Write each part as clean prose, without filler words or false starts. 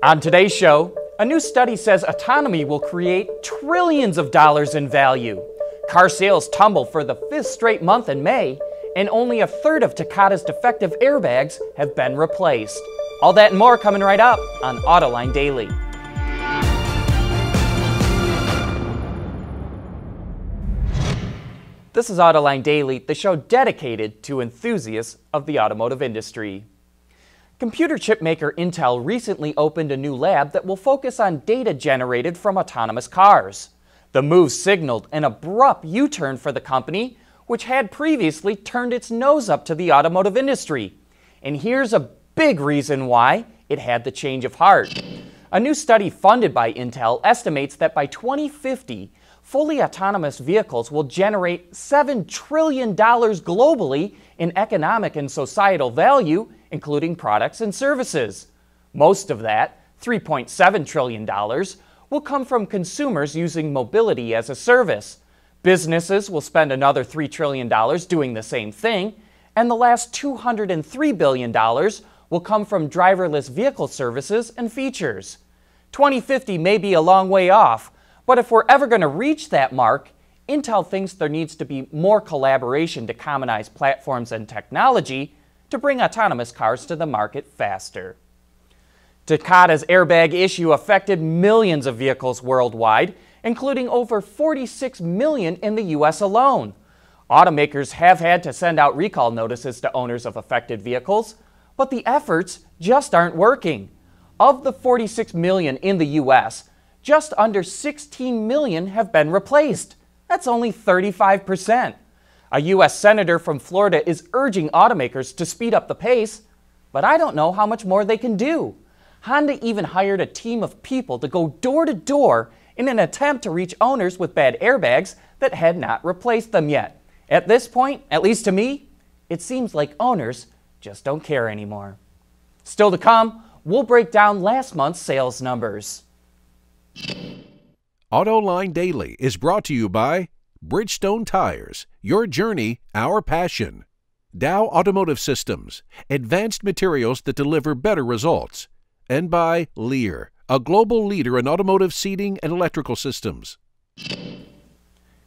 On today's show, a new study says autonomy will create trillions of dollars in value. Car sales tumble for the 5th straight month in May, and only a third of Takata's defective airbags have been replaced. All that and more coming right up on Autoline Daily. This is Autoline Daily, the show dedicated to enthusiasts of the automotive industry. Computer chip maker Intel recently opened a new lab that will focus on data generated from autonomous cars. The move signaled an abrupt U-turn for the company, which had previously turned its nose up to the automotive industry. And here's a big reason why it had the change of heart. A new study funded by Intel estimates that by 2050, fully autonomous vehicles will generate $7 trillion globally in economic and societal value, including products and services. Most of that, $3.7 trillion, will come from consumers using mobility as a service. Businesses will spend another $3 trillion doing the same thing, and the last $203 billion will come from driverless vehicle services and features. 2050 may be a long way off, but if we're ever going to reach that mark, Intel thinks there needs to be more collaboration to commonize platforms and technology to bring autonomous cars to the market faster. Takata's airbag issue affected millions of vehicles worldwide, including over 46 million in the US alone. Automakers have had to send out recall notices to owners of affected vehicles, but the efforts just aren't working. Of the 46 million in the US, just under 16 million have been replaced. That's only 35%. A U.S. senator from Florida is urging automakers to speed up the pace, but I don't know how much more they can do. Honda even hired a team of people to go door to door in an attempt to reach owners with bad airbags that had not replaced them yet. At this point, at least to me, it seems like owners just don't care anymore. Still to come, we'll break down last month's sales numbers. Autoline Daily is brought to you by Bridgestone Tires, your journey, our passion. Dow Automotive Systems, advanced materials that deliver better results. And by Lear, a global leader in automotive seating and electrical systems.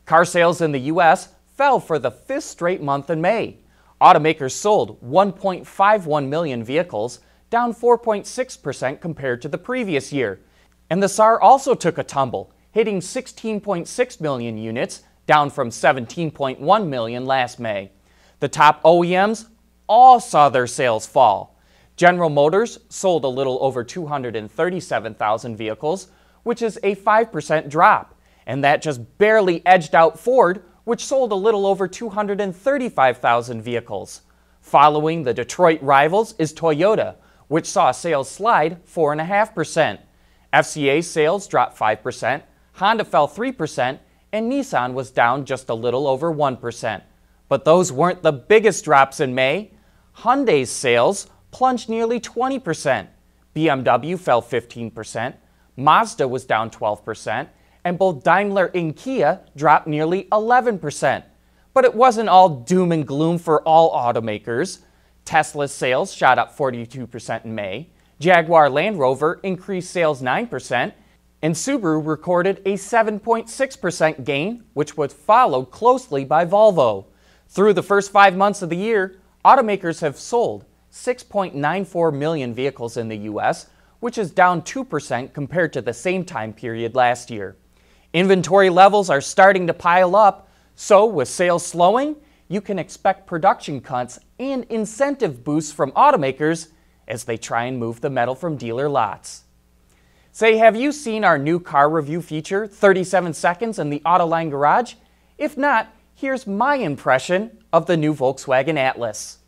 Car sales in the U.S. fell for the 5th straight month in May. Automakers sold 1.51 million vehicles, down 4.6% compared to the previous year. And the SAAR also took a tumble, hitting 16.6 million units, down from 17.1 million last May. The top OEMs all saw their sales fall. General Motors sold a little over 237,000 vehicles, which is a 5% drop, and that just barely edged out Ford, which sold a little over 235,000 vehicles. Following the Detroit rivals is Toyota, which saw sales slide 4.5%. FCA sales dropped 5%, Honda fell 3%, and Nissan was down just a little over 1%. But those weren't the biggest drops in May. Hyundai's sales plunged nearly 20%. BMW fell 15%, Mazda was down 12%, and both Daimler and Kia dropped nearly 11%. But it wasn't all doom and gloom for all automakers. Tesla's sales shot up 42% in May. Jaguar Land Rover increased sales 9%, and Subaru recorded a 7.6% gain, which was followed closely by Volvo. Through the first 5 months of the year, automakers have sold 6.94 million vehicles in the U.S., which is down 2% compared to the same time period last year. Inventory levels are starting to pile up, so with sales slowing, you can expect production cuts and incentive boosts from automakers as they try and move the metal from dealer lots. Say, have you seen our new car review feature, 37 Seconds in the Autoline Garage? If not, here's my impression of the new Volkswagen Atlas.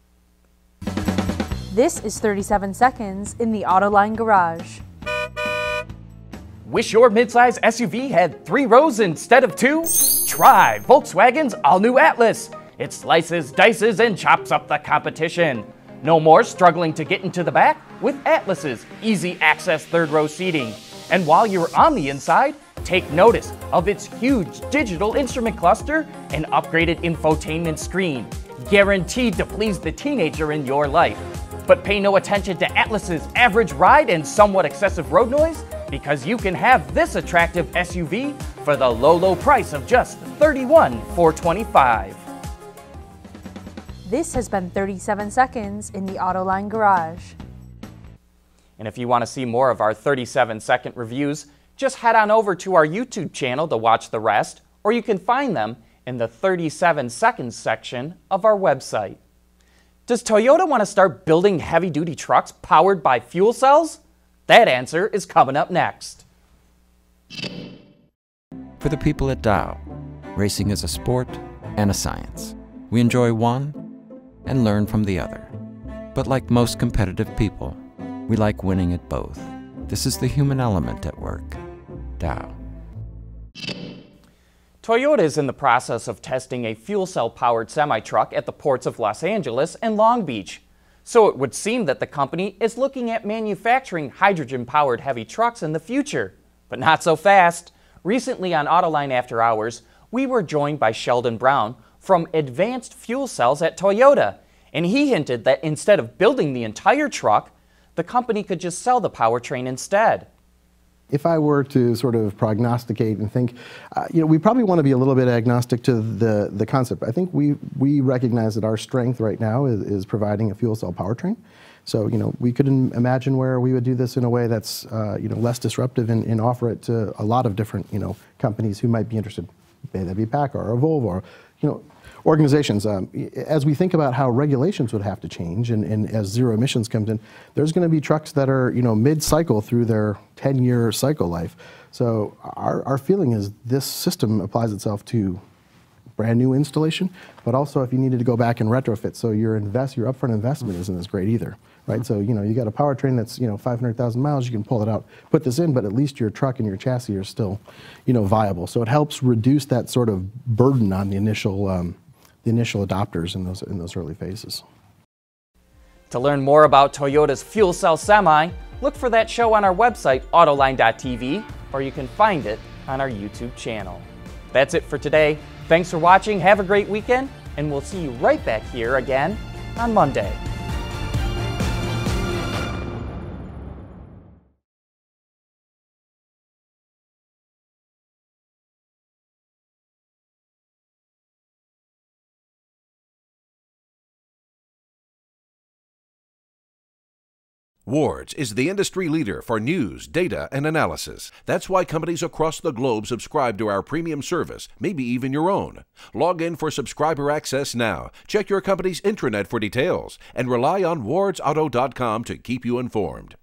This is 37 Seconds in the Autoline Garage. Wish your midsize SUV had 3 rows instead of 2? Try Volkswagen's all-new Atlas. It slices, dices, and chops up the competition. No more struggling to get into the back with Atlas's easy access 3rd row seating. And while you're on the inside, take notice of its huge digital instrument cluster and upgraded infotainment screen, guaranteed to please the teenager in your life. But pay no attention to Atlas's average ride and somewhat excessive road noise, because you can have this attractive SUV for the low price of just $31,425. This has been 37 Seconds in the Autoline Garage. And if you want to see more of our 37-second reviews, just head on over to our YouTube channel to watch the rest, or you can find them in the 37 seconds section of our website. Does Toyota want to start building heavy-duty trucks powered by fuel cells? That answer is coming up next. For the people at Dow, racing is a sport and a science. We enjoy one and learn from the other. But like most competitive people, we like winning at both. This is the human element at work. Dow. Toyota is in the process of testing a fuel cell-powered semi-truck at the ports of Los Angeles and Long Beach. So it would seem that the company is looking at manufacturing hydrogen-powered heavy trucks in the future. But not so fast. Recently on Autoline After Hours, we were joined by Sheldon Brown from Advanced Fuel Cells at Toyota, and he hinted that instead of building the entire truck, the company could just sell the powertrain instead. If I were to sort of prognosticate and think, we probably want to be a little bit agnostic to the concept. I think we recognize that our strength right now is providing a fuel cell powertrain. So, we could imagine where we would do this in a way that's, less disruptive and offer it to a lot of different, companies who might be interested. May that be PACCAR or Volvo or, organizations. As we think about how regulations would have to change and as zero emissions comes in, there's going to be trucks that are, mid-cycle through their 10-year cycle life. So our feeling is this system applies itself to brand new installation, but also if you needed to go back and retrofit, so your upfront investment isn't as great either, right? So, you got a powertrain that's, 500,000 miles, you can pull it out, put this in, but at least your truck and your chassis are still, viable. So it helps reduce that sort of burden on the initial adopters in those early phases. To learn more about Toyota's fuel cell semi, look for that show on our website, autoline.tv, or you can find it on our YouTube channel. That's it for today. Thanks for watching, have a great weekend, and we'll see you right back here again on Monday. Wards is the industry leader for news, data, and analysis. That's why companies across the globe subscribe to our premium service, maybe even your own. Log in for subscriber access now. Check your company's intranet for details, and rely on wardsauto.com to keep you informed.